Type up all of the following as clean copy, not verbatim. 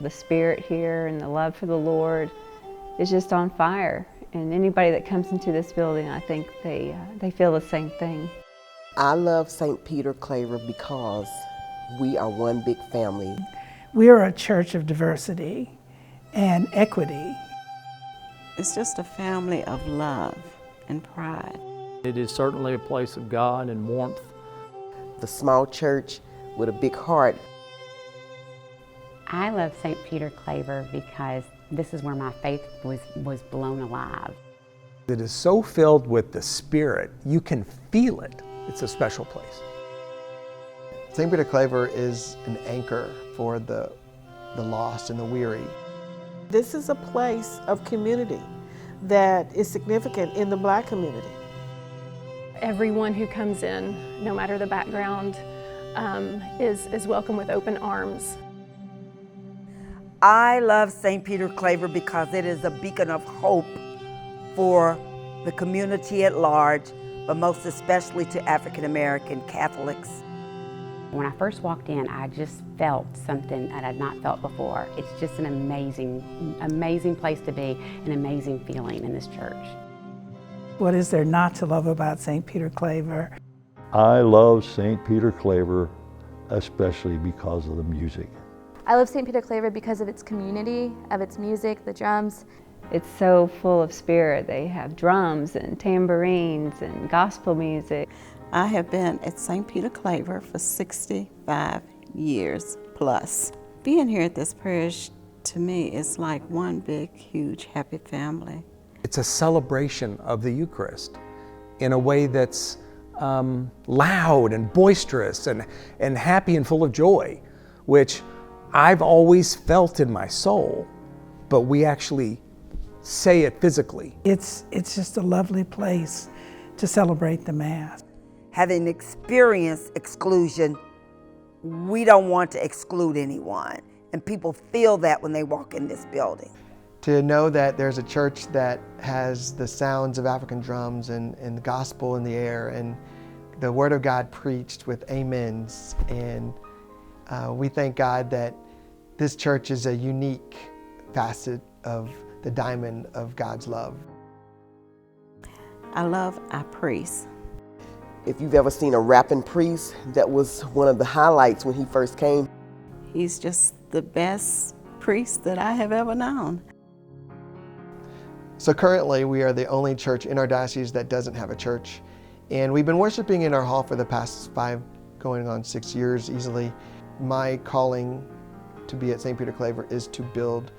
The spirit here and the love for the Lord is just on fire. And anybody that comes into this building, I think they feel the same thing. I love St. Peter Claver because we are one big family. We are a church of diversity and equity. It's just a family of love and pride. It is certainly a place of God and warmth. The small church with a big heart. I love St. Peter Claver because this is where my faith was blown alive. It is so filled with the Spirit, you can feel it. It's a special place. St. Peter Claver is an anchor for the lost and the weary. This is a place of community that is significant in the Black community. Everyone who comes in, no matter the background, is welcome with open arms. I love St. Peter Claver because it is a beacon of hope for the community at large, but most especially to African American Catholics. When I first walked in, I just felt something that I'd not felt before. It's just an amazing place to be, an amazing feeling in this church. What is there not to love about St. Peter Claver? I love St. Peter Claver, especially because of the music. I love St. Peter Claver because of its community, of its music, the drums. It's so full of spirit. They have drums and tambourines and gospel music. I have been at St. Peter Claver for 65 years plus. Being here at this parish, to me, is like one big, huge, happy family. It's a celebration of the Eucharist in a way that's loud and boisterous and happy and full of joy, which I've always felt in my soul, but we actually say it physically. It's just a lovely place to celebrate the Mass. Having experienced exclusion, we don't want to exclude anyone, and people feel that when they walk in this building. To know that there's a church that has the sounds of African drums and the gospel in the air and the Word of God preached with amens, and we thank God that this church is a unique facet of the diamond of God's love. I love our priests. If you've ever seen a rapping priest, that was one of the highlights when he first came. He's just the best priest that I have ever known. So currently we are the only church in our diocese that doesn't have a church. And we've been worshiping in our hall for the past 5, going on 6 years easily. My calling to be at St. Peter Claver is to build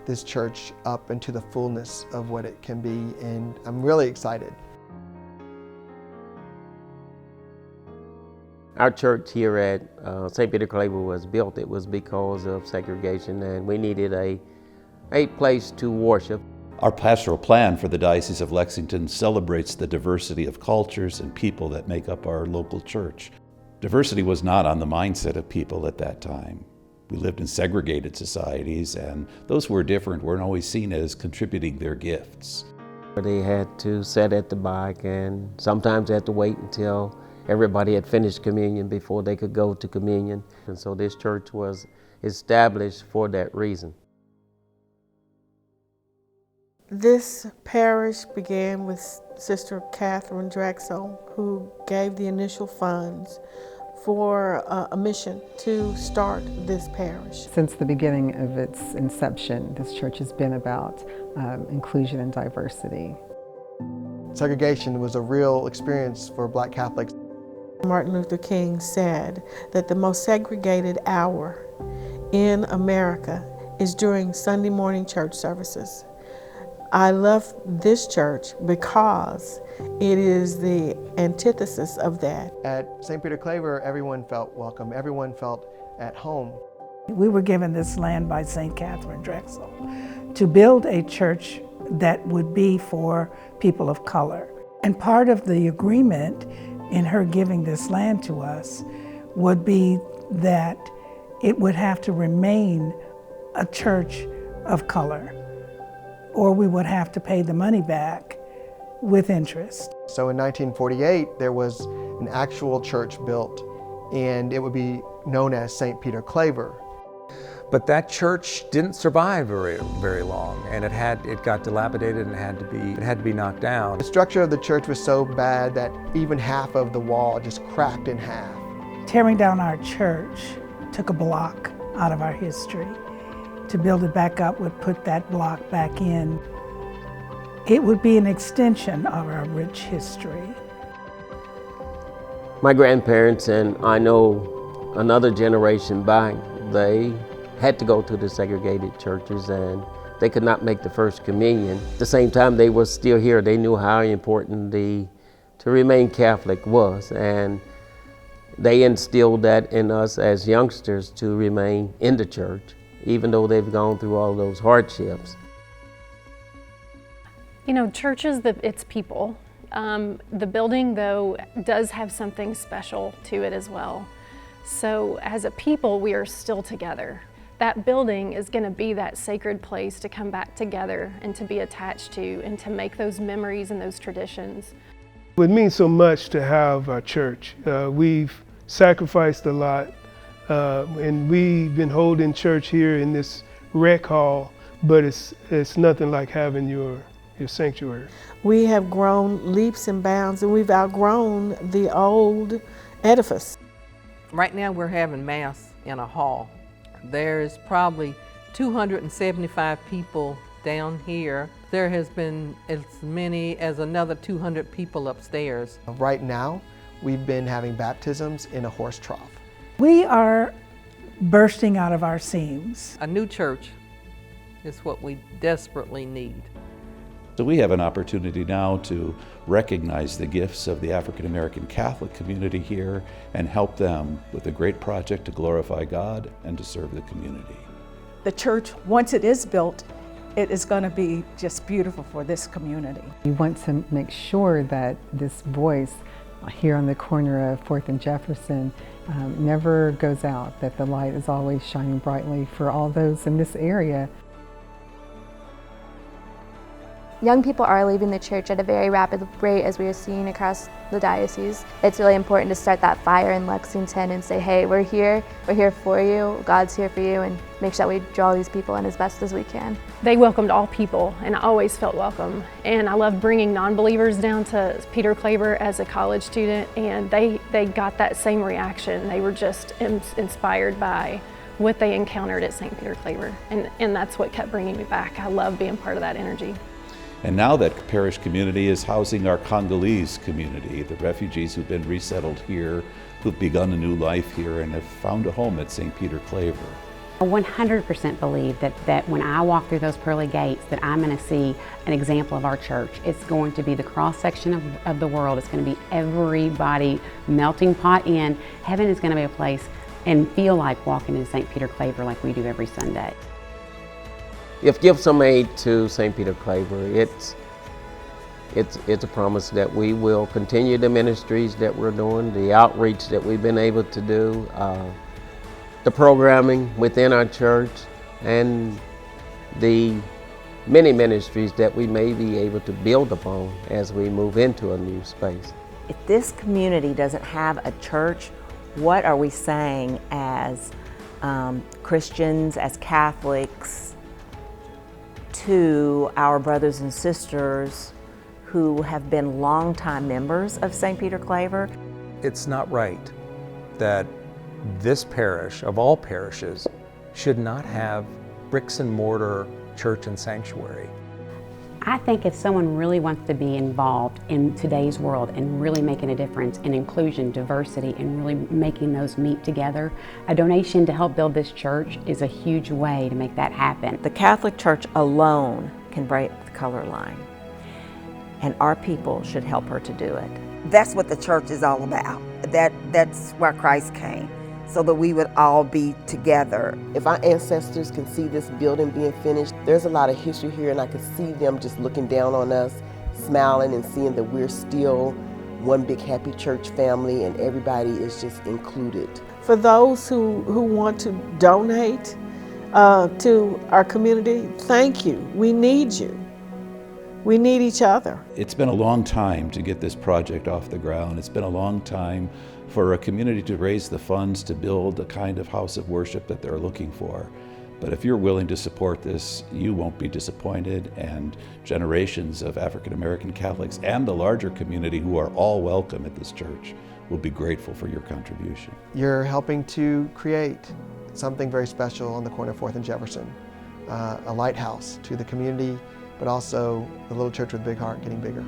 this church up into the fullness of what it can be, and I'm really excited. Our church here at St. Peter Claver was built. It was because of segregation, and we needed a place to worship. Our pastoral plan for the Diocese of Lexington celebrates the diversity of cultures and people that make up our local church. Diversity was not on the mindset of people at that time. We lived in segregated societies, and those who were different weren't always seen as contributing their gifts. They had to sit at the back, and sometimes they had to wait until everybody had finished communion before they could go to communion. And so this church was established for that reason. This parish began with Sister Catherine Drexel, who gave the initial funds for a mission to start this parish. Since the beginning of its inception, this church has been about inclusion and diversity. Segregation was a real experience for Black Catholics. Martin Luther King said that the most segregated hour in America is during Sunday morning church services. I love this church because it is the antithesis of that. At St. Peter Claver, everyone felt welcome. Everyone felt at home. We were given this land by St. Catherine Drexel to build a church that would be for people of color. And part of the agreement in her giving this land to us would be that it would have to remain a church of color, or we would have to pay the money back with interest. So in 1948, there was an actual church built, and it would be known as St. Peter Claver. But that church didn't survive very long, and it got dilapidated and it had to be knocked down. The structure of the church was so bad that even half of the wall just cracked in half. Tearing down our church took a block out of our history. To build it back up would put that block back in. It would be an extension of our rich history. My grandparents, and I know another generation back, they had to go to the segregated churches and they could not make the first communion. At the same time, they were still here. They knew how important to remain Catholic was, and they instilled that in us as youngsters to remain in the church, even though they've gone through all those hardships. You know, churches, it's people. The building, though, does have something special to it as well. So as a people, we are still together. That building is going to be that sacred place to come back together and to be attached to and to make those memories and those traditions. It means so much to have a church. We've sacrificed a lot, and we've been holding church here in this rec hall, but it's nothing like having your sanctuary. We have grown leaps and bounds, and we've outgrown the old edifice. Right now we're having Mass in a hall. There's probably 275 people down here. There has been as many as another 200 people upstairs. Right now, we've been having baptisms in a horse trough. We are bursting out of our seams. A new church is what we desperately need. So we have an opportunity now to recognize the gifts of the African American Catholic community here and help them with a great project to glorify God and to serve the community. The church, once it is built, it is going to be just beautiful for this community. We want to make sure that this voice here on the corner of 4th and Jefferson never goes out, that the light is always shining brightly for all those in this area. Young people are leaving the church at a very rapid rate, as we are seeing across the diocese. It's really important to start that fire in Lexington and say, hey, we're here for you, God's here for you, and make sure that we draw these people in as best as we can. They welcomed all people, and I always felt welcome. And I love bringing non-believers down to Peter Claver as a college student, and they got that same reaction. They were just inspired by what they encountered at St. Peter Claver, and that's what kept bringing me back. I love being part of that energy. And now that parish community is housing our Congolese community, the refugees who've been resettled here, who've begun a new life here and have found a home at St. Peter Claver. I 100% believe that when I walk through those pearly gates that I'm going to see an example of our church. It's going to be the cross-section of the world. It's going to be everybody melting pot in. Heaven is going to be a place and feel like walking in St. Peter Claver like we do every Sunday. If gifts are made to St. Peter Claver, it's a promise that we will continue the ministries that we're doing, the outreach that we've been able to do, the programming within our church, and the many ministries that we may be able to build upon as we move into a new space. If this community doesn't have a church, what are we saying as Christians, as Catholics, to our brothers and sisters who have been longtime members of St. Peter Claver? It's not right that this parish, of all parishes, should not have bricks and mortar church and sanctuary. I think if someone really wants to be involved in today's world and really making a difference in inclusion, diversity, and really making those meet together, a donation to help build this church is a huge way to make that happen. The Catholic Church alone can break the color line, and our people should help her to do it. That's what the church is all about. That's why Christ came, so that we would all be together. If our ancestors can see this building being finished, there's a lot of history here, and I can see them just looking down on us, smiling and seeing that we're still one big happy church family and everybody is just included. For those who want to donate to our community, thank you. We need you. We need each other. It's been a long time to get this project off the ground. It's been a long time for a community to raise the funds to build the kind of house of worship that they're looking for. But if you're willing to support this, you won't be disappointed, and generations of African American Catholics and the larger community, who are all welcome at this church, will be grateful for your contribution. You're helping to create something very special on the corner of 4th and Jefferson, a lighthouse to the community, but also the little church with big heart getting bigger.